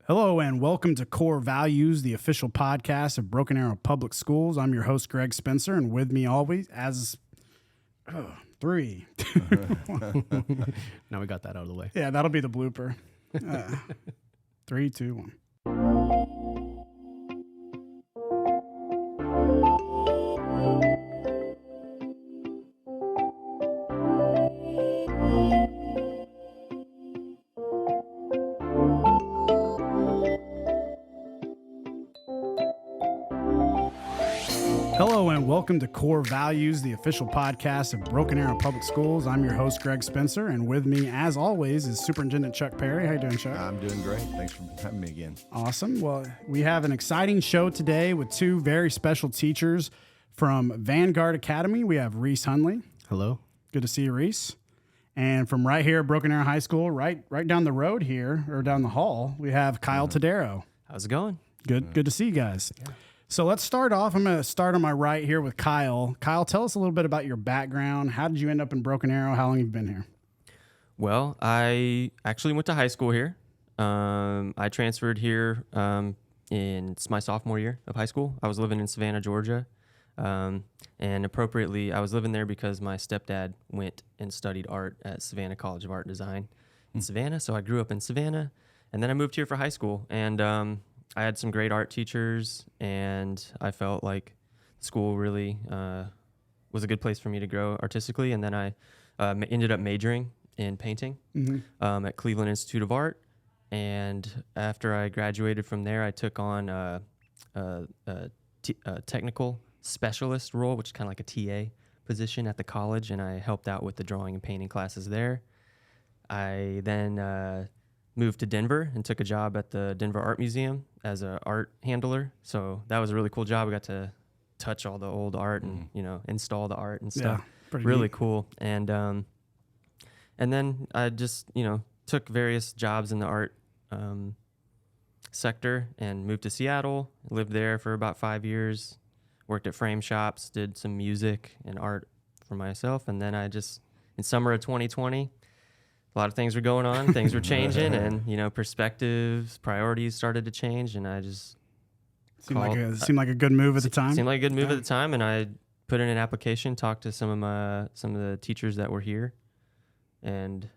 Hello and welcome to Core Values, the official podcast of Broken Arrow Public Schools. I'm your host, Greg Spencer, and with me always, as three. Now we got that out of the way. Yeah, that'll be the blooper. 3, 2, 1. Hello and welcome to Core Values, the official podcast of Broken Arrow Public Schools. I'm your host, Greg Spencer, and with me, as always, is Superintendent Chuck Perry. How you doing, Chuck? I'm doing great. Thanks for having me again. Awesome. Well, we have an exciting show today with two very special teachers from Vanguard Academy. We have Reese Hundley. Hello. Good to see you, Reese. And from right here at Broken Arrow High School, right down the road here, or down the hall, we have Kyle Todaro. How's it going? Good to see you guys. Yeah. So let's start off. I'm going to start on my right here with Kyle. Kyle, tell us a little bit about your background. How did you end up in Broken Arrow? How long have you been here? Well, I actually went to high school here. I transferred here it's my sophomore year of high school. I was living in Savannah, Georgia. And appropriately, I was living there because my stepdad went and studied art at Savannah College of Art and Design in Savannah. So I grew up in Savannah, and then I moved here for high school. And I had some great art teachers, and I felt like school really was a good place for me to grow artistically. And then I ended up majoring in painting at Cleveland Institute of Art. And after I graduated from there, I took on a technical specialist role, which is kind of like a TA position at the college, and I helped out with the drawing and painting classes there. I then moved to Denver and took a job at the Denver Art Museum as an art handler. So that was a really cool job. I got to touch all the old art and, install the art and stuff. Yeah, really neat. Cool. And then I just, took various jobs in the art sector and moved to Seattle, lived there for about 5 years, worked at frame shops, did some music and art for myself. And then in summer of 2020, a lot of things were going on, things were changing, and perspectives, priorities started to change, and I just seemed like a good move at the time. Seemed like a good move at the time, and I put in an application, talked to some of the teachers that were here, and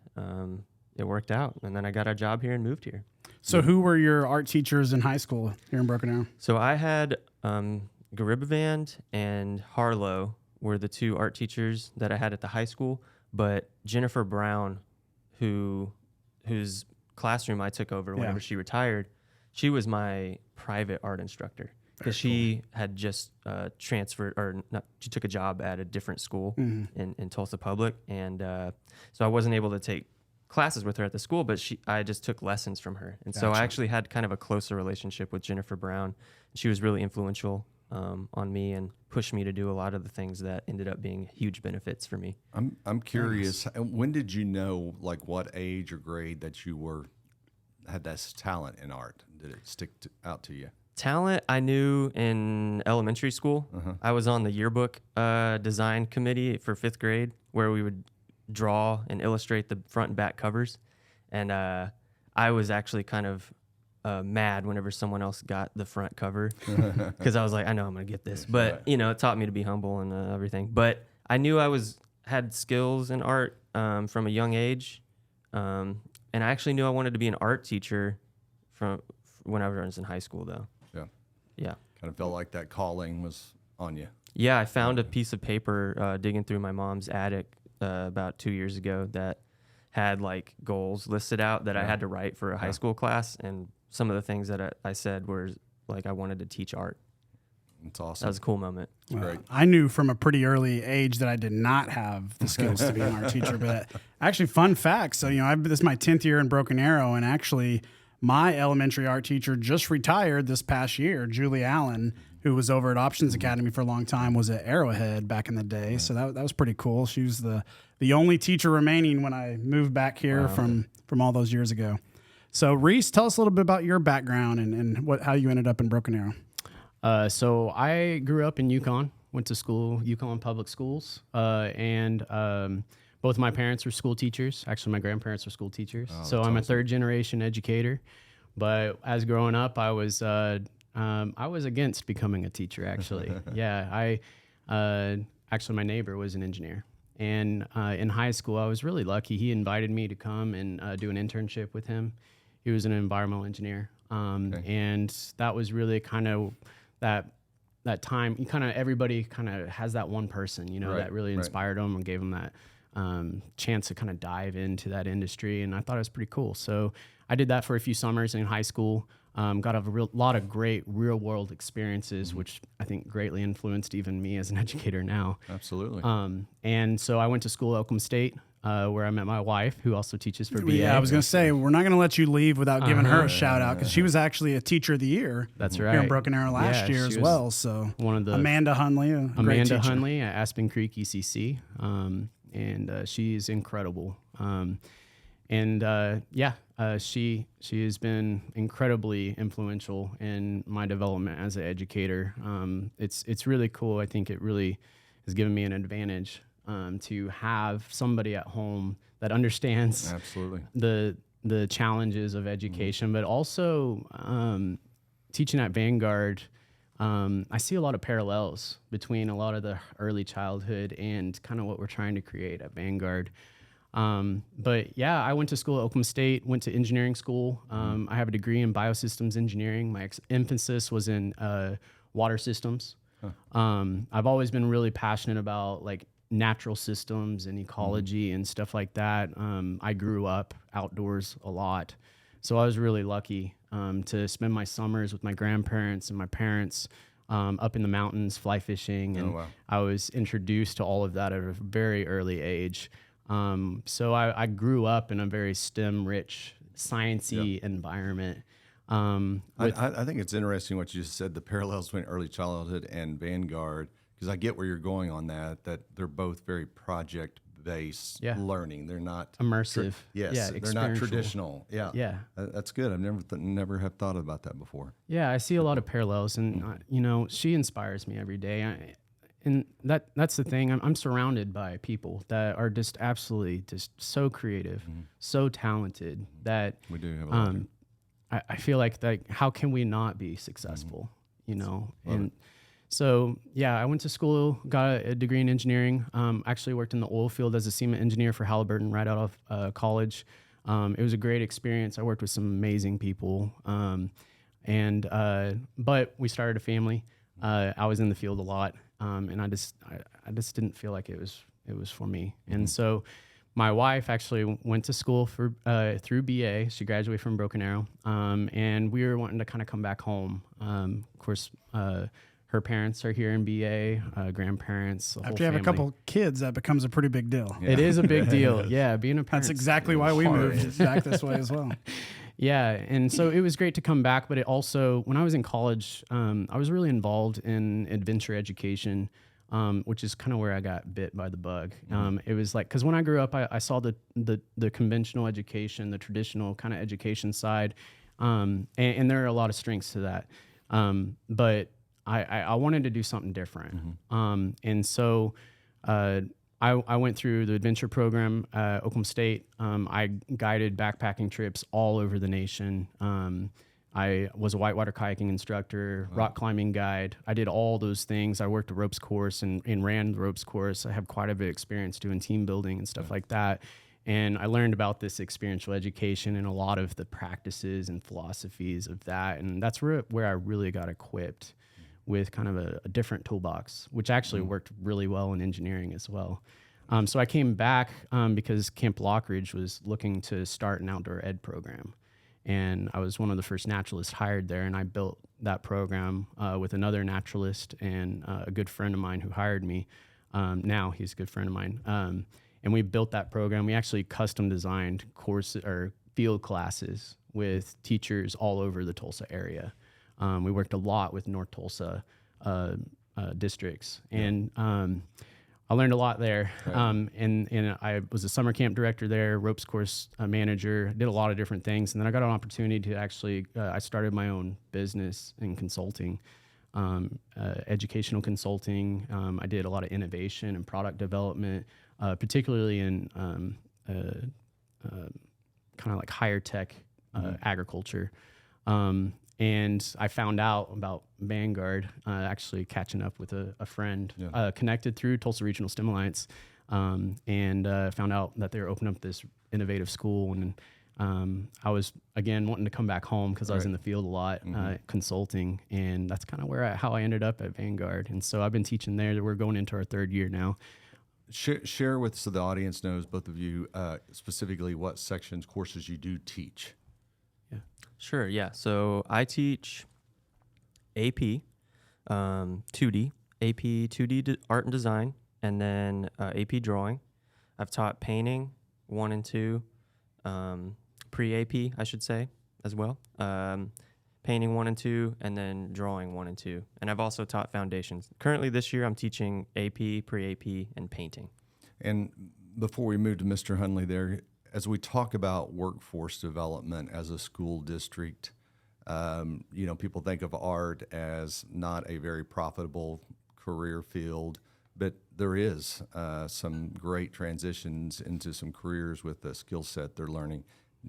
it worked out. And then I got a job here and moved here. So who were your art teachers in high school here in Broken Arrow? So I had Garibavand and Harlow were the two art teachers that I had at the high school, but Jennifer Brown, whose classroom I took over whenever she retired, she was my private art instructor because she had just transferred, she took a job at a different school in Tulsa Public, and so I wasn't able to take classes with her at the school, but I just took lessons from her, and so I actually had kind of a closer relationship with Jennifer Brown. She was really influential on me and pushed me to do a lot of the things that ended up being huge benefits for me. I'm curious, when did you know, like what age or grade that you had this talent in art? Did it stick out to you? Talent, I knew in elementary school. I was on the yearbook design committee for 5th grade, where we would draw and illustrate the front and back covers. And I was actually kind of mad whenever someone else got the front cover because I was like, I know I'm gonna get this, but it taught me to be humble and everything. But I knew I had skills in art from a young age, and I actually knew I wanted to be an art teacher from when I was in high school, though. Yeah. Kind of felt like that calling was on you. Yeah, I found a piece of paper digging through my mom's attic about 2 years ago that had like goals listed out that I had to write for a high school class, and some of the things that I said were like I wanted to teach art. It's awesome. That was a cool moment. Great. I knew from a pretty early age that I did not have the skills to be an art teacher. But actually, fun fact. So, this is my 10th year in Broken Arrow, and actually my elementary art teacher just retired this past year. Julie Allen, who was over at Options Academy for a long time, was at Arrowhead back in the day. So that was pretty cool. She was the only teacher remaining when I moved back here from all those years ago. So Reese, tell us a little bit about your background and how you ended up in Broken Arrow. So I grew up in Yukon, went to school, Yukon Public Schools, and both my parents were school teachers. Actually, my grandparents were school teachers. So I'm a third generation educator. But as growing up, I was against becoming a teacher. Actually, actually my neighbor was an engineer, and in high school I was really lucky. He invited me to come and do an internship with him. He was an environmental engineer, and that was really kind of that time. You kind of everybody kind of has that one person, that really inspired them and gave them that chance to kind of dive into that industry, and I thought it was pretty cool. So I did that for a few summers in high school. Got a lot of great real world experiences, which I think greatly influenced even me as an educator now. Absolutely. And so I went to school at Oklahoma State, where I met my wife, who also teaches for BA. Yeah, I was going to say, we're not going to let you leave without giving her a shout out, because she was actually a teacher of the year. That's right. Here in Broken Arrow last year as well. So one of the Amanda Hundley, Amanda Hundley at Aspen Creek ECC, and she's incredible. She has been incredibly influential in my development as an educator. It's really cool. I think it really has given me an advantage to have somebody at home that understands absolutely the challenges of education, but also teaching at Vanguard. I see a lot of parallels between a lot of the early childhood and kind of what we're trying to create at Vanguard. But yeah, I went to school at Oklahoma State, went to engineering school. I have a degree in biosystems engineering. My emphasis was in water systems. I've always been really passionate about like natural systems and ecology and stuff like that. I grew up outdoors a lot, so I was really lucky to spend my summers with my grandparents and my parents up in the mountains, fly fishing, and I was introduced to all of that at a very early age. So I grew up in a very STEM-rich, sciencey environment. I think it's interesting what you just said, the parallels between early childhood and Vanguard, because I get where you're going on that they're both very project-based learning. They're not immersive. They're not traditional. Yeah. That's good. I've never have thought about that before. Yeah, I see a lot of parallels, and she inspires me every day. And that's the thing. I'm surrounded by people that are just absolutely just so creative, so talented that we do have a lot. I feel like how can we not be successful? So yeah, I went to school, got a degree in engineering. Actually worked in the oil field as a seaman engineer for Halliburton right out of college. It was a great experience. I worked with some amazing people, but we started a family. I was in the field a lot. And I just didn't feel like it was for me. And so my wife actually went to school through BA. She graduated from Broken Arrow. And we were wanting to kind of come back home. Of course, her parents are here in BA, grandparents, the whole After you have family. a couple kids, that becomes a pretty big deal. Yeah. It is a big deal. Yeah, being a parent. That's exactly why we moved back this way as well. Yeah, and so it was great to come back, but it also, when I was in college, I was really involved in adventure education, which is kind of where I got bit by the bug. It was like, because when I grew up, I saw the conventional education, the traditional kind of education side, and there are a lot of strengths to that. But I wanted to do something different. And so I went through the adventure program at Oklahoma State. I guided backpacking trips all over the nation. I was a whitewater kayaking instructor, rock climbing guide. I did all those things. I worked a ropes course and ran the ropes course. I have quite a bit of experience doing team building and stuff like that. And I learned about this experiential education and a lot of the practices and philosophies of that. And that's where I really got equipped with kind of a different toolbox, which actually worked really well in engineering as well. So I came back because Camp Lockridge was looking to start an outdoor ed program. And I was one of the first naturalists hired there, and I built that program with another naturalist and a good friend of mine who hired me. Now he's a good friend of mine. And we built that program. We actually custom designed courses or field classes with teachers all over the Tulsa area. We worked a lot with North Tulsa districts, and I learned a lot there. Right. And I was a summer camp director there, ropes course manager, did a lot of different things. And then I got an opportunity to actually, I started my own business in consulting, educational consulting. I did a lot of innovation and product development, particularly in kind of like higher tech agriculture. And I found out about Vanguard, actually catching up with a friend, connected through Tulsa Regional STEM Alliance, and found out that they were opening up this innovative school. And I was, again, wanting to come back home because I was in the field a lot, consulting. And that's kind of how I ended up at Vanguard. And so I've been teaching there. We're going into our 3rd year now. Share with, so the audience knows, both of you, specifically what sections, courses you do teach. Sure, yeah. So I teach AP, 2D, AP 2D art and design, and then AP drawing. I've taught painting 1 and 2, pre-AP, I should say, as well. Painting 1 and 2, and then drawing 1 and 2. And I've also taught foundations. Currently this year I'm teaching AP, pre-AP, and painting. And before we move to Mr. Hundley there, as we talk about workforce development as a school district, people think of art as not a very profitable career field, but there is some great transitions into some careers with the skill set they're learning.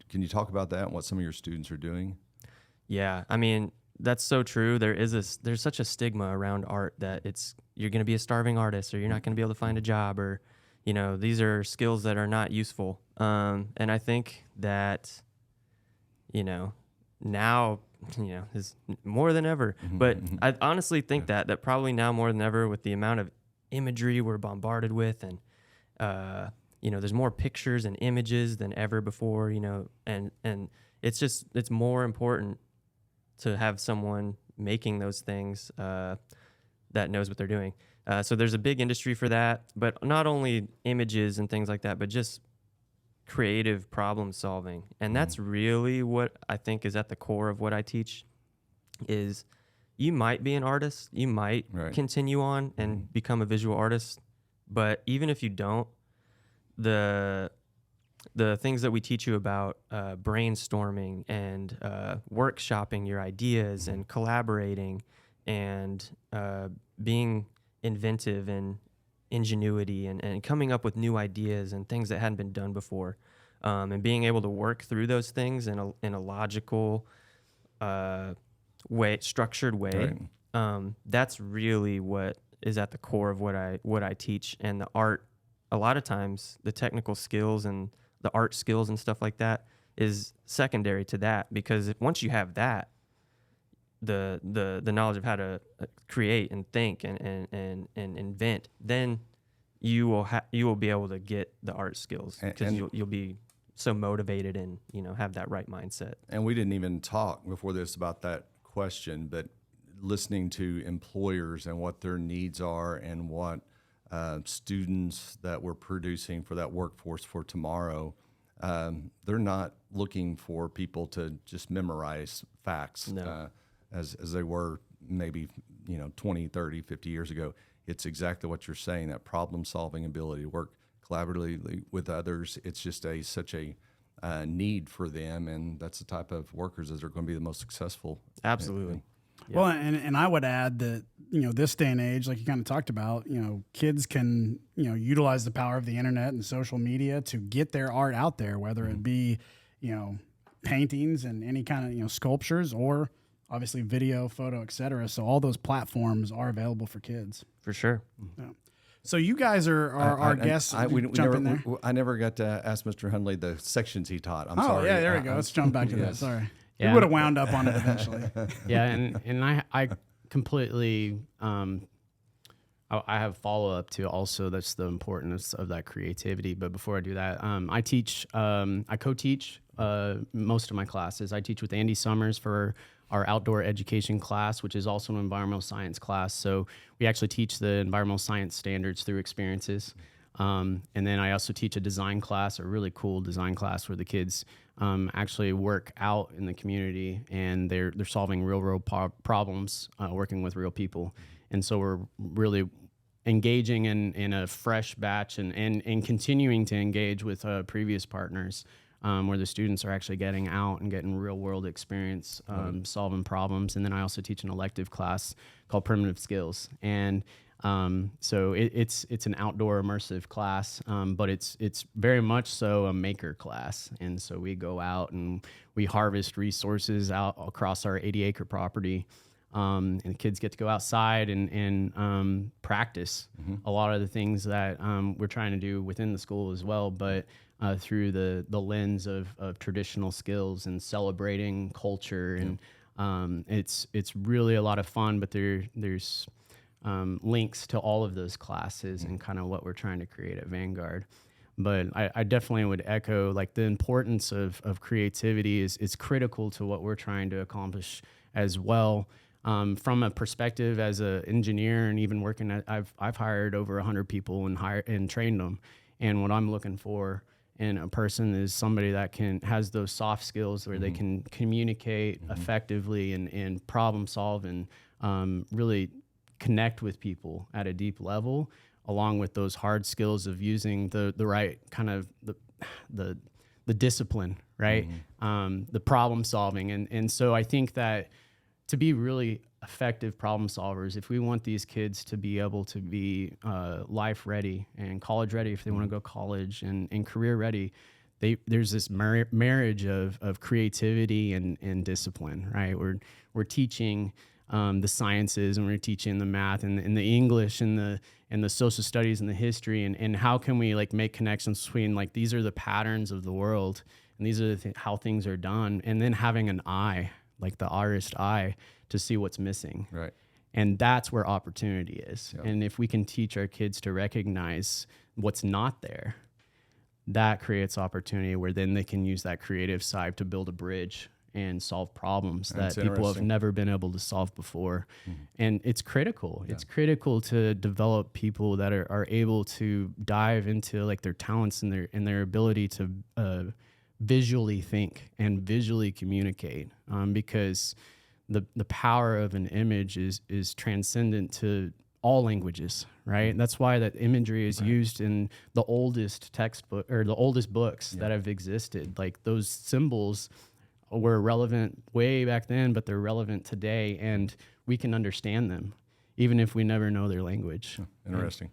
Can you talk about that and what some of your students are doing? Yeah, I mean, that's so true. There's such a stigma around art that you're going to be a starving artist, or you're not going to be able to find a job, or these are skills that are not useful. And I think that, now, is more than ever. But I honestly think that probably now more than ever, with the amount of imagery we're bombarded with, and, there's more pictures and images than ever before, and it's more important to have someone making those things that knows what they're doing. So there's a big industry for that, but not only images and things like that, but just creative problem solving. And that's really what I think is at the core of what I teach. Is you might be an artist, you might continue on and become a visual artist, but even if you don't, the things that we teach you about brainstorming and workshopping your ideas and collaborating and being inventive and ingenuity and coming up with new ideas and things that hadn't been done before, and being able to work through those things in a logical way, structured way. That's really what is at the core of what I teach. And the art, a lot of times the technical skills and the art skills and stuff like that is secondary to that, because once you have that, the knowledge of how to create and think and invent, then you will be able to get the art skills, because you'll be so motivated and have that right mindset. And we didn't even talk before this about that question, but listening to employers and what their needs are and what students that we're producing for that workforce for tomorrow, they're not looking for people to just memorize facts. No. As they were maybe 20, 30, 50 years ago. It's exactly what you're saying, that problem-solving ability to work collaboratively with others. It's just such a need for them, and that's the type of workers that are going to be the most successful. Absolutely. Yeah. Well, and I would add that, this day and age, like you kind of talked about, kids can, utilize the power of the internet and social media to get their art out there, whether it be, paintings and any kind of, sculptures, or obviously video, photo, et cetera. So all those platforms are available for kids. For sure. Yeah. So you guys are our guests. I never got to ask Mr. Hundley the sections he taught. I'm sorry. Yeah, there we go. Let's jump back to that. Sorry. Yeah. We would have wound up on it eventually. Yeah, and I completely I have follow-up to also that's the importance of that creativity. But before I do that, I co-teach most of my classes. I teach with Andy Summers for our outdoor education class, which is also an environmental science class. So we actually teach the environmental science standards through experiences. And then I also teach a design class, a really cool design class where the kids actually work out in the community and they're solving real world problems, working with real people. And so we're really engaging in a fresh batch and continuing to engage with previous partners where the students are actually getting out and getting real world experience, solving problems. And then I also teach an elective class called Primitive Skills. And so it's an outdoor immersive class, but it's very much so a maker class. And so we go out and we harvest resources out across our 80-acre property. And kids get to go outside and practice a lot of the things that we're trying to do within the school as well, but through the lens of traditional skills and celebrating culture. And it's really a lot of fun, but there's links to all of those classes and kind of what we're trying to create at Vanguard. But I definitely would echo like the importance of creativity is critical to what we're trying to accomplish as well. From a perspective as an engineer and even working at, I've hired over 100 people and trained them. And what I'm looking for in a person is somebody that has those soft skills where they can communicate effectively and problem solve and really connect with people at a deep level, along with those hard skills of using the right kind of the discipline, right? The problem solving. And so I think that to be really effective problem solvers, if we want these kids to be able to be life ready and college ready if they want to go college and career ready, there's this marriage of creativity and discipline, right? We're teaching the sciences and we're teaching the math and the English and the social studies and the history and how can we like make connections between like these are the patterns of the world and these are how things are done, and then having an eye, like the artist eye, to see what's missing. Right. And that's where opportunity is. Yep. And if we can teach our kids to recognize what's not there, that creates opportunity where then they can use that creative side to build a bridge and solve problems that people have never been able to solve before. And it's critical. Yeah. It's critical to develop people that are able to dive into like their talents and their ability to visually think and visually communicate, because the power of an image is transcendent to all languages, right? That's why that imagery is used in the oldest textbook or the oldest books that have existed. Like those symbols were relevant way back then, but they're relevant today, and we can understand them even if we never know their language. Interesting.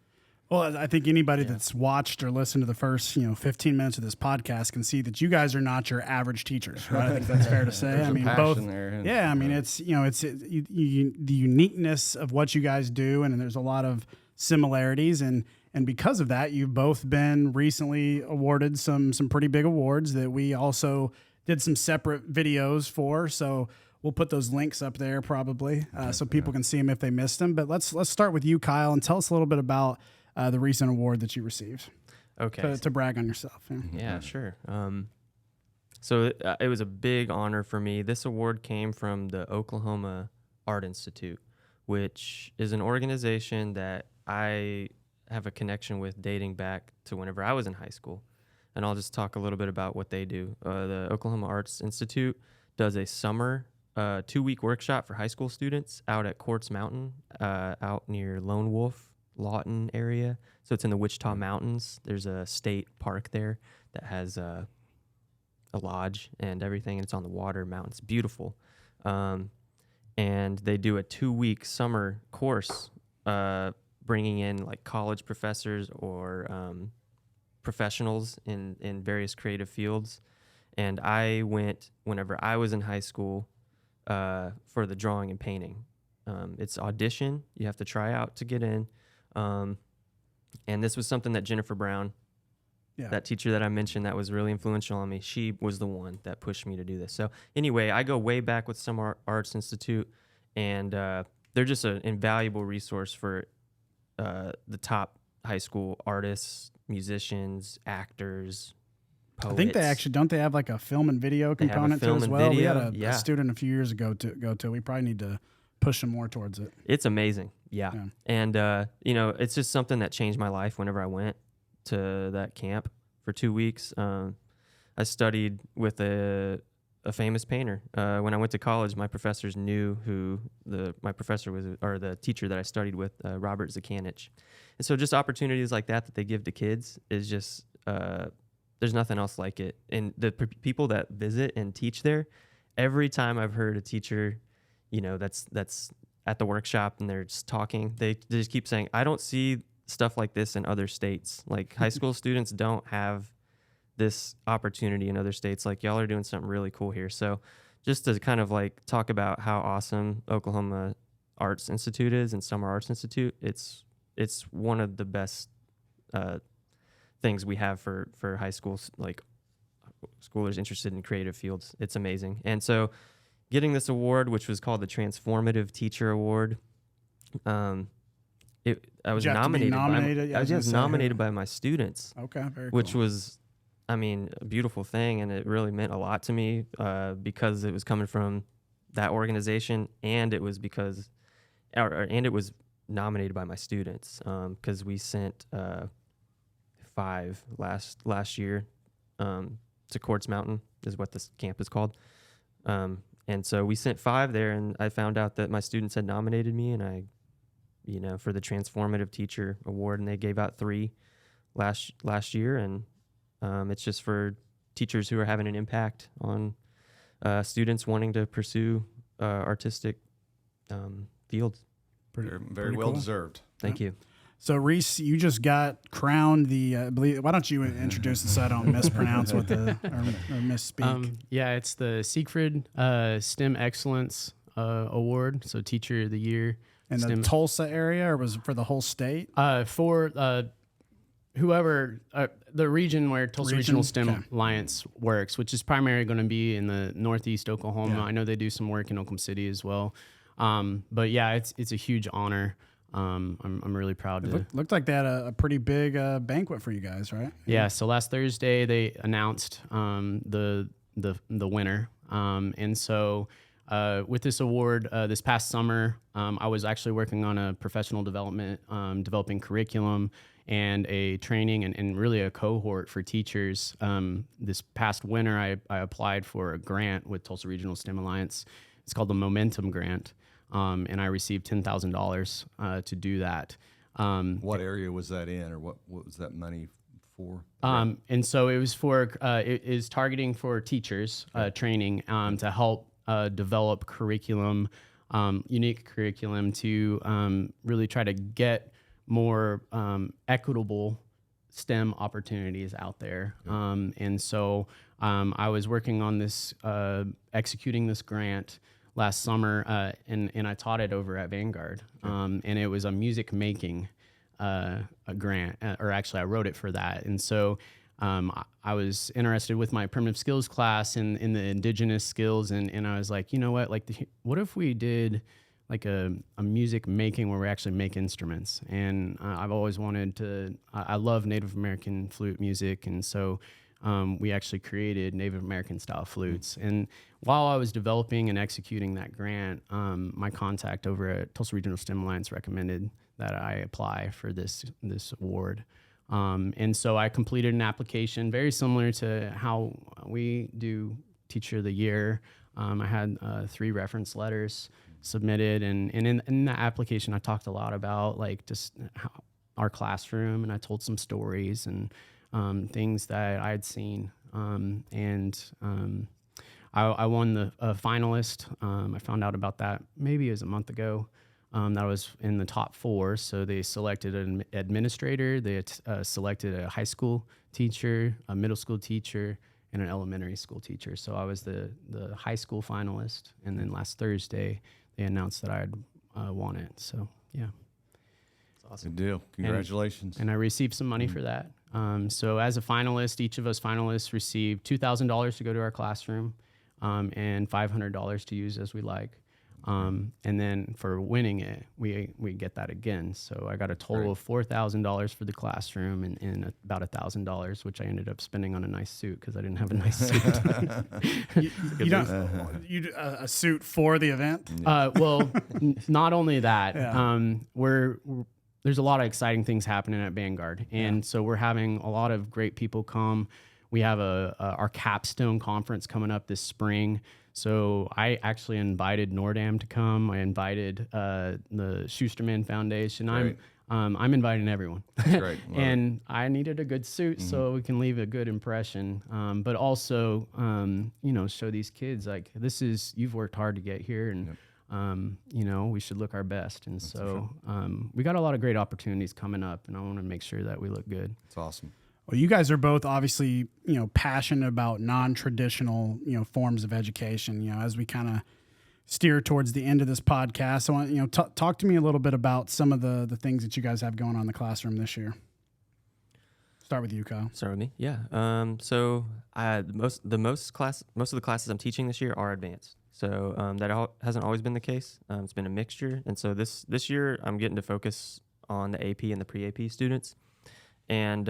Well, I think anybody that's watched or listened to the first 15 minutes of this podcast can see that you guys are not your average teachers, right? I think that's fair to say. I mean, both. I mean, it's the uniqueness of what you guys do, and there's a lot of similarities, and because of that, you've both been recently awarded some pretty big awards that we also did some separate videos for. So we'll put those links up there probably, so people can see them if they missed them. But let's start with you, Kyle, and tell us a little bit about the recent award that you received. Okay. To brag on yourself. Yeah, sure. So it was a big honor for me. This award came from the Oklahoma Art Institute, which is an organization that I have a connection with dating back to whenever I was in high school. And I'll just talk a little bit about what they do. The Oklahoma Arts Institute does a summer 2-week workshop for high school students out at Quartz Mountain, out near Lone Wolf, Lawton area. So it's in the Wichita Mountains. There's a state park there that has a lodge and everything, and it's on the water mountain. It's beautiful. And they do a 2-week summer course, bringing in like college professors or professionals in various creative fields. And I went whenever I was in high school for the drawing and painting. It's audition. You have to try out to get in. And this was something that Jennifer Brown, that teacher that I mentioned that was really influential on me, she was the one that pushed me to do this. So anyway, I go way back with Summer Arts Institute, and they're just an invaluable resource for the top high school artists, musicians, actors, poets. I think they actually, don't they have like a film and video component to it as well? We had a student a few years ago to go to. We probably need to push them more towards it. It's amazing. Yeah. And, it's just something that changed my life whenever I went to that camp for 2 weeks. I studied with a famous painter. When I went to college, my professors knew who my professor was, or the teacher that I studied with, Robert Zakanich. And so just opportunities like that they give to kids is just there's nothing else like it. And the people that visit and teach there, every time I've heard a teacher, that's at the workshop and they're just talking, they just keep saying, I don't see stuff like this in other states. Like high school students don't have this opportunity in other states. Like y'all are doing something really cool here. So just to kind of like talk about how awesome Oklahoma Arts Institute is and Summer Arts Institute, it's one of the best things we have for high schools, like schoolers interested in creative fields. It's amazing. And so getting this award, which was called the Transformative Teacher Award, I was nominated. I was nominated by my students. Okay, very which cool. was, I mean, a beautiful thing, and it really meant a lot to me because it was coming from that organization, and it was it was nominated by my students because we sent 5 last year to Quartz Mountain is what this camp is called. And so we sent 5 there, and I found out that my students had nominated me, and I, for the Transformative Teacher Award, and they gave out 3 last year, and it's just for teachers who are having an impact on students wanting to pursue artistic fields. Very well deserved. Thank you. So Reese, you just got crowned the. Why don't you introduce this so I don't mispronounce what or misspeak? Yeah, it's the Siegfried STEM Excellence Award. So Teacher of the Year. In the Tulsa area, or was it for the whole state? For whoever the region where Tulsa Regional STEM Alliance works, which is primarily going to be in the Northeast Oklahoma. Yeah. I know they do some work in Oklahoma City as well. But yeah, it's a huge honor. I'm really proud to. Looked like they had a pretty big banquet for you guys, right? Yeah. So last Thursday they announced the winner, and so with this award this past summer, I was actually working on a professional development, developing curriculum and a training and really a cohort for teachers. This past winter, I applied for a grant with Tulsa Regional STEM Alliance. It's called the Momentum Grant. And I received $10,000 to do that. What area was that in, or what was that money for? And so it was for it is targeting for teachers training to help develop curriculum, unique curriculum to really try to get more equitable STEM opportunities out there. And so I was working on this, executing this grant last summer, and I taught it over at Vanguard. And it was a music making a grant, or actually I wrote it for that. And so I was interested with my primitive skills class in the indigenous skills, and I was like, you know what, what if we did like a music making where we actually make instruments? And I've always wanted to, I love Native American flute music, and so we actually created Native American style flutes. And while I was developing and executing that grant, my contact over at Tulsa Regional STEM Alliance recommended that I apply for this award. And so I completed an application very similar to how we do Teacher of the Year. I had 3 reference letters submitted, and in that application I talked a lot about just how our classroom, and I told some stories and things that I had seen, I won the finalist. I found out about that maybe it was a month ago. That I was in the top 4. So they selected an administrator, they selected a high school teacher, a middle school teacher, and an elementary school teacher. So I was the high school finalist, and then last Thursday they announced that I had won it. So yeah. Awesome. Good deal. Congratulations. And I received some money for that. So as a finalist, each of us finalists received $2,000 to go to our classroom, and $500 to use as we like. And then for winning it, we get that again. So I got a total of $4,000 for the classroom and about $1,000, which I ended up spending on a nice suit because I didn't have a nice suit. you a suit for the event? Well, not only that, Yeah. There's a lot of exciting things happening at Vanguard, and so we're having a lot of great people come. We have our Capstone conference coming up this spring. So I actually invited Nordam to come. I invited the Schusterman Foundation. Right. I'm inviting everyone. That's great. And I needed a good suit so we can leave a good impression. But also, show these kids like you've worked hard to get here, and we should look our best. And we got a lot of great opportunities coming up, and I want to make sure that we look good. It's awesome. Well, you guys are both obviously, passionate about non-traditional, forms of education. As we kind of steer towards the end of this podcast, I want, talk to me a little bit about some of the things that you guys have going on in the classroom this year. Start with you, Kyle. Start with me. Yeah. So most of the classes I'm teaching this year are advanced. So that hasn't always been the case. It's been a mixture. And so this year I'm getting to focus on the AP and the pre-AP students. And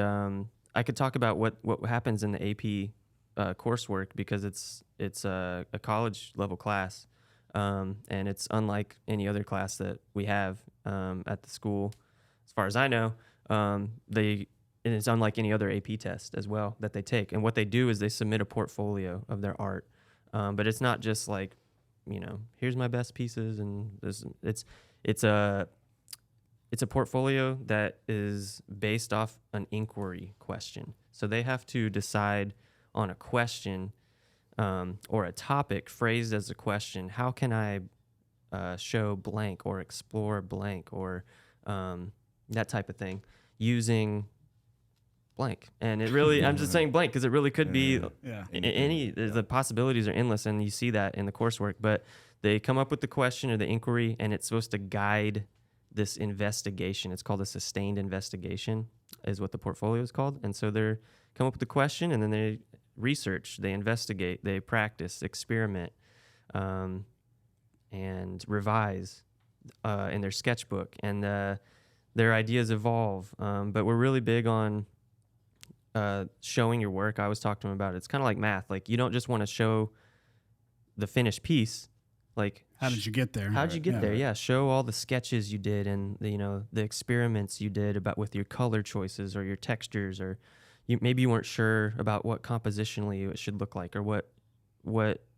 I could talk about what happens in the AP coursework because it's a college level class, and it's unlike any other class that we have at the school, as far as I know. And it's unlike any other AP test as well that they take. And what they do is they submit a portfolio of their art, but it's not just like, here's my best pieces, and it's a portfolio that is based off an inquiry question. So they have to decide on a question or a topic phrased as a question. How can I show blank or explore blank or that type of thing using blank? And it really, I'm just saying blank because it really could be the possibilities are endless, and you see that in the coursework. But they come up with the question or the inquiry, and it's supposed to guide this investigation. It's called a sustained investigation is what the portfolio is called. And so they come up with the question, and then they research, they investigate, they practice, experiment, and revise in their sketchbook. And their ideas evolve. But we're really big on showing your work. I always talk to them about it. It's kind of like math. Like, you don't just want to show the finished piece. Like, how did you get there? How'd you get there? Yeah, show all the sketches you did and the experiments you did with your color choices or your textures, or maybe you weren't sure about what compositionally it should look like, or what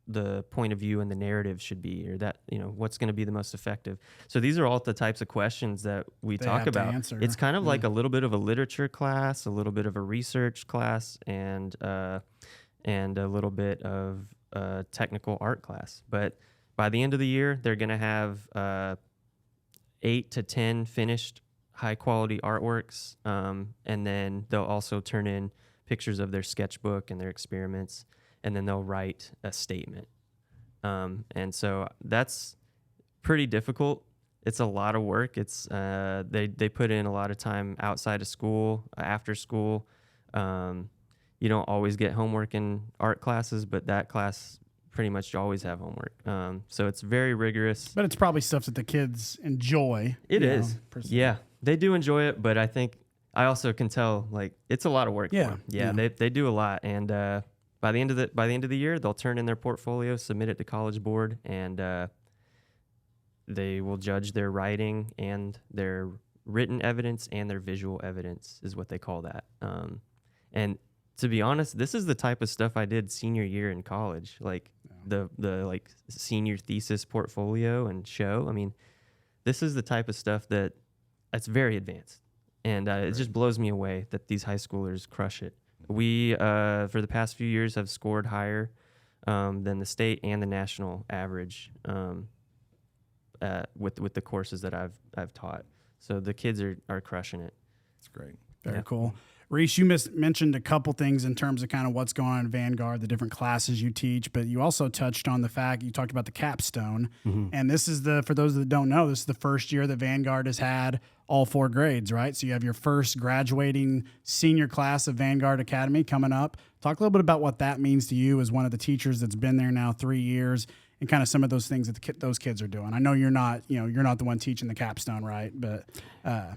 the point of view and the narrative should be, or that what's going to be the most effective. So these are all the types of questions that we talk about. It's kind of like a little bit of a literature class, a little bit of a research class, and a little bit of a technical art class. But by the end of the year, they're going to have 8 to 10 finished high-quality artworks, and then they'll also turn in pictures of their sketchbook and their experiments, and then they'll write a statement. And so that's pretty difficult. It's a lot of work. It's they put in a lot of time outside of school, after school. You don't always get homework in art classes, but that class pretty much always have homework. So it's very rigorous. But it's probably stuff that the kids enjoy. It is. Yeah, they do enjoy it, but I also can tell, like, it's a lot of work for them. Yeah. They do a lot, and by the end of the year, they'll turn in their portfolio, submit it to College Board, and they will judge their writing and their written evidence and their visual evidence is what they call that. And to be honest, this is the type of stuff I did senior year in college, like the like senior thesis portfolio and show. I mean, this is the type of stuff that's very advanced, and it just blows me away that these high schoolers crush it. We, for the past few years, have scored higher than the state and the national average with the courses that I've taught. So the kids are crushing it. That's great. Very cool. Reese, you mentioned a couple things in terms of kind of what's going on in Vanguard, the different classes you teach, but you also touched on the fact, you talked about the Capstone. Mm-hmm. And this is for those that don't know, this is the first year that Vanguard has had all 4 grades, right? So you have your first graduating senior class of Vanguard Academy coming up. Talk a little bit about what that means to you as one of the teachers that's been there now 3 years, and kind of some of those things that those kids are doing. I know you're not the one teaching the Capstone, right? But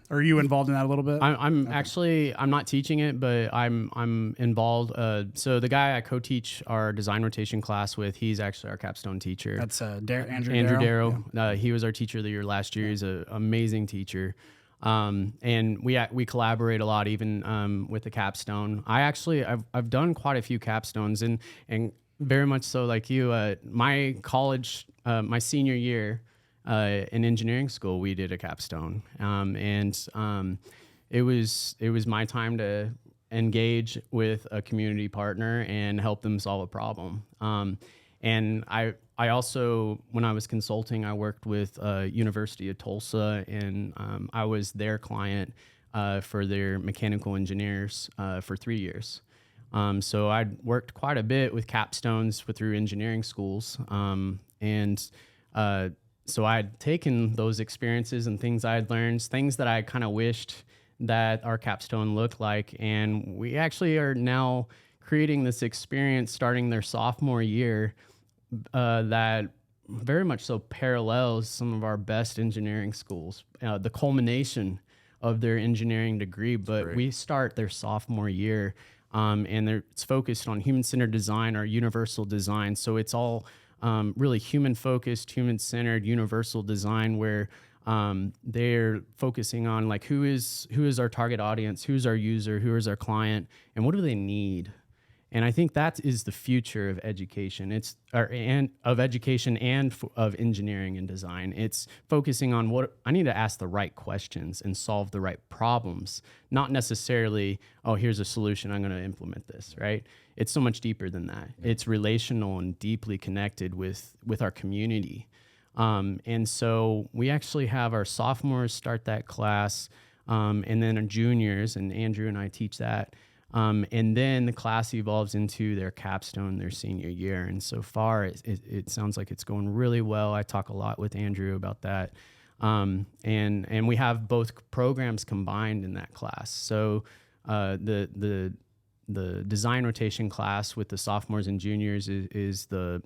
are you involved in that a little bit? I'm not teaching it, but I'm involved. So the guy I co-teach our design rotation class with, he's actually our Capstone teacher. That's Andrew Darrow. Yeah. He was our teacher of the year last year. He's an amazing teacher. And we collaborate a lot, even with the Capstone. I've done quite a few Capstones, and very much so like you. My college, my senior year, in engineering school, we did a capstone, and it was my time to engage with a community partner and help them solve a problem. And I also, when I was consulting, I worked with University of Tulsa, and I was their client for their mechanical engineers for 3 years. So I'd worked quite a bit with capstones through engineering schools, and so I'd taken those experiences and things I had learned, things that I kind of wished that our capstone looked like, and we actually are now creating this experience starting their sophomore year that very much so parallels some of our best engineering schools, the culmination of their engineering degree. But we start their sophomore year, and it's focused on human-centered design or universal design. So it's all really human-focused, human-centered, universal design, where they're focusing on like who is our target audience, who's our user, who is our client, and what do they need. And I think that is the future of education. Of education and of engineering and design. It's focusing on what I need to ask the right questions and solve the right problems, not necessarily, oh, here's a solution, I'm going to implement this, right? It's so much deeper than that. Yeah. It's relational and deeply connected with our community. And so we actually have our sophomores start that class, and then our juniors, and Andrew and I teach that. And then the class evolves into their capstone their senior year. And so far, it sounds like it's going really well. I talk a lot with Andrew about that. And we have both programs combined in that class. So the design rotation class with the sophomores and juniors is the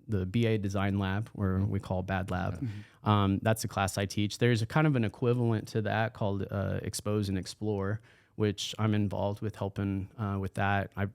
BA design lab, or we call BAD lab. Mm-hmm. That's the class I teach. There's a kind of an equivalent to that called Expose and Explore, which I'm involved with helping with that. I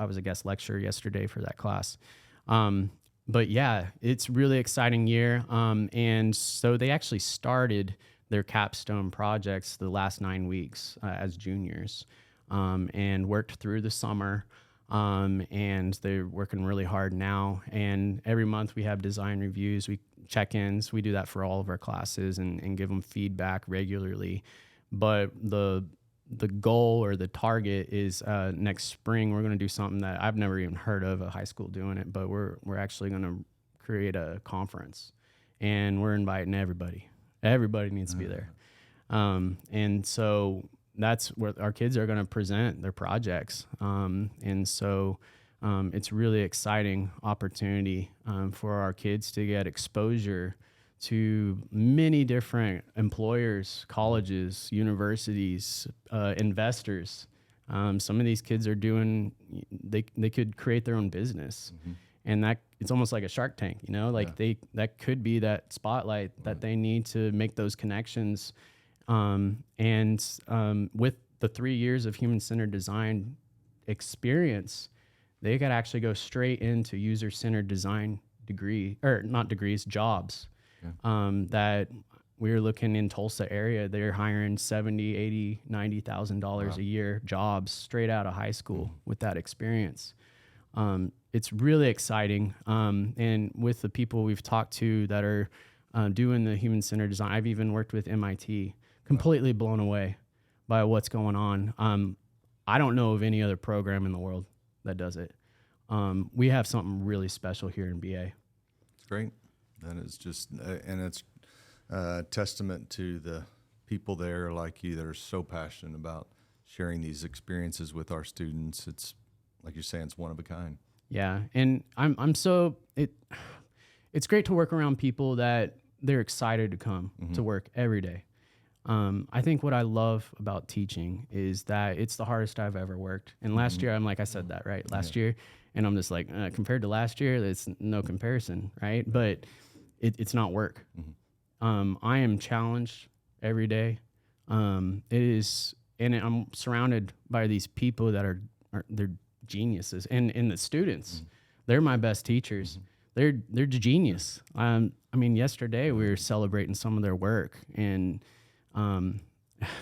was a guest lecturer yesterday for that class. But yeah, it's really exciting year. And so they actually started their capstone projects the last 9 weeks as juniors, and worked through the summer. And they're working really hard now. And every month we have design reviews, check-ins. We do that for all of our classes and give them feedback regularly. But the goal or the target is next spring we're going to do something that I've never even heard of a high school doing it, but we're actually going to create a conference, and we're inviting everybody. Everybody needs to be there. And so that's where our kids are going to present their projects. And so it's really exciting opportunity for our kids to get exposure to many different employers, colleges, universities, investors. Some of these kids are they could create their own business. Mm-hmm. And that it's almost like a Shark Tank, that could be that spotlight that they need to make those connections. And with the 3 years of human-centered design experience, they could actually go straight into user-centered design jobs. Yeah. That we're looking in Tulsa area, they're hiring $70,000, $80,000, $90,000 a year jobs straight out of high school with that experience. It's really exciting. And with the people we've talked to that are doing the human-centered design, I've even worked with MIT, completely blown away by what's going on. I don't know of any other program in the world that does it. We have something really special here in BA. Great. That is just, and it's a testament to the people there like you that are so passionate about sharing these experiences with our students. It's like you're saying, it's one of a kind. Yeah, and it's great to work around people that they're excited to come to work every day. I think what I love about teaching is that it's the hardest I've ever worked. And last year, I said that, right? Last year, and I'm just like, compared to last year, it's no comparison, right? But it's not work. Mm-hmm. I am challenged every day. It is, and I'm surrounded by these people that they're geniuses, and the students, they're my best teachers. Mm-hmm. They're genius. Yesterday we were celebrating some of their work, and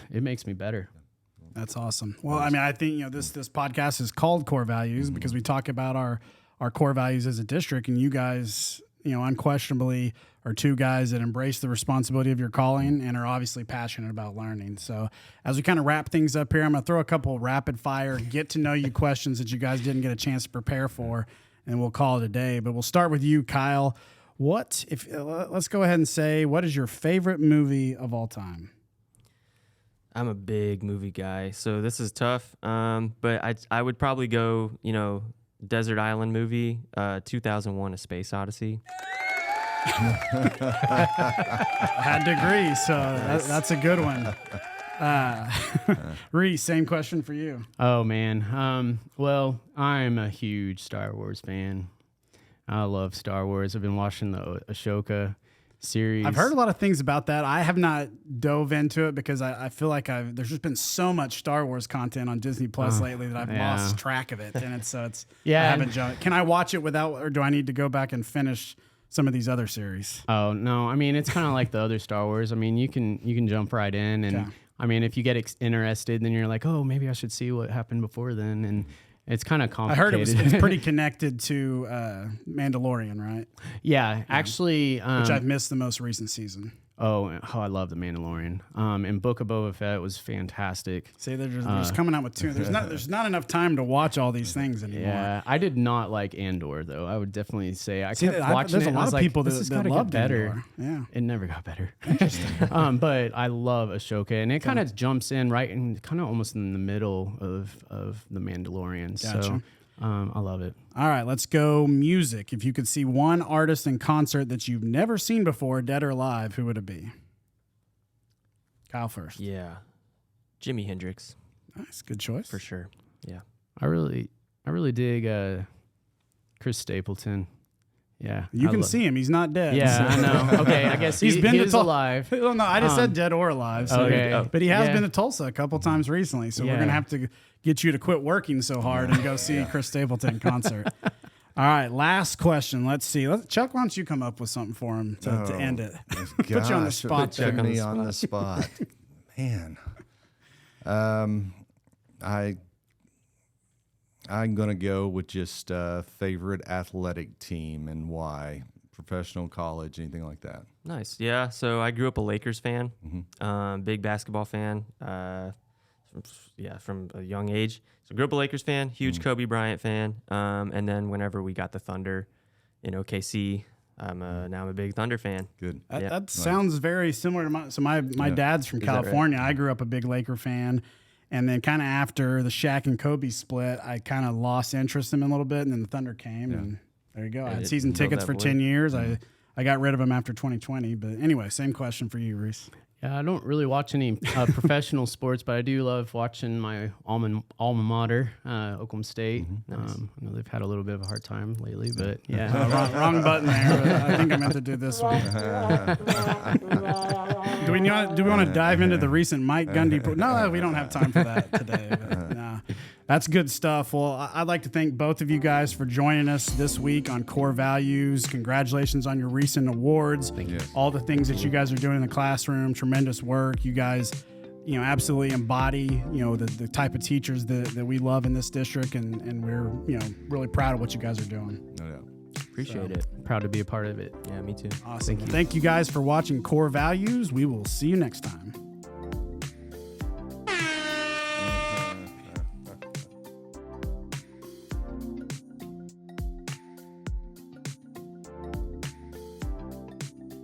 it makes me better. That's awesome. Well, I think this podcast is called Core Values because we talk about our core values as a district, and you guys, unquestionably are two guys that embrace the responsibility of your calling and are obviously passionate about learning. So as we kind of wrap things up here, I'm going to throw a couple rapid fire, get to know you questions that you guys didn't get a chance to prepare for, and we'll call it a day. But we'll start with you, Kyle. Let's go ahead and say, what is your favorite movie of all time? I'm a big movie guy, so this is tough. But I would probably go, Desert Island movie, 2001: A Space Odyssey. I had to agree, so that's a good one. Reese, same question for you. Oh man, well, I'm a huge Star Wars fan. I love Star Wars. I've been watching the Ashoka series. I've heard a lot of things about that. I have not dove into it because I feel like there's just been so much Star Wars content on Disney Plus lately that I've lost track of it. And I haven't jumped. Can I watch it without, or do I need to go back and finish some of these other series? Oh no, I mean it's kind of like the other Star Wars. I mean you can jump right in, and I mean if you get interested, then you're like, oh, maybe I should see what happened before then, and it's kind of complicated. I heard it's pretty connected to Mandalorian, right? Yeah, actually. Which I've missed the most recent season. Oh, I love The Mandalorian. And Book of Boba Fett was fantastic. See, they're just coming out with two. There's not enough time to watch all these things anymore. Yeah, I did not like Andor, though. I would definitely say I kept watching it. There's a lot of people that loved better. Yeah, it never got better. Interesting. But I love Ashoka, and it kind of jumps in right in kind of almost in the middle of The Mandalorian. Gotcha. So I love it. All right, let's go music. If you could see one artist in concert that you've never seen before, dead or alive, who would it be? Kyle first. Yeah, Jimi Hendrix. Nice, good choice. For sure. Yeah. I really dig Chris Stapleton. Yeah. You can see him. He's not dead. Yeah, so. I know. Okay, I guess he is alive. Well, no, I just said dead or alive. So okay. But he has been to Tulsa a couple times recently, so we're going to have to get you to quit working so hard and go see Chris Stapleton concert. All right, last question. Let's see. Chuck, why don't you come up with something for him to end it? Put you on the spot. Put me on the spot. Man. I'm going to go with just favorite athletic team and why. Professional, college, anything like that. Nice. Yeah, so I grew up a Lakers fan, big basketball fan, from a young age. So grew up a Lakers fan, huge Kobe Bryant fan, and then whenever we got the Thunder in OKC, now I'm a big Thunder fan. Good. That sounds very similar to my dad's from California. Right? I grew up a big Laker fan. And then kind of after the Shaq and Kobe split, I kind of lost interest in them a little bit, and then the Thunder came, and there you go. I had season tickets for 10 years. I got rid of them after 2020. But anyway, same question for you, Reese. Yeah, I don't really watch any professional sports, but I do love watching my alma mater, Oklahoma State. Nice. I know they've had a little bit of a hard time lately, but yeah. Wrong button there. I think I meant to do this one. Do we want to dive into the recent Mike Gundy? No, we don't have time for that today. But, nah. That's good stuff. Well, I'd like to thank both of you guys for joining us this week on Core Values. Congratulations on your recent awards. Thank you. All the things that you guys are doing in the classroom, tremendous work. You guys, absolutely embody, the type of teachers that we love in this district, and we're, really proud of what you guys are doing. No doubt. Appreciate it. Proud to be a part of it. Yeah, me too. Awesome. Thank you guys for watching Core Values. We will see you next time.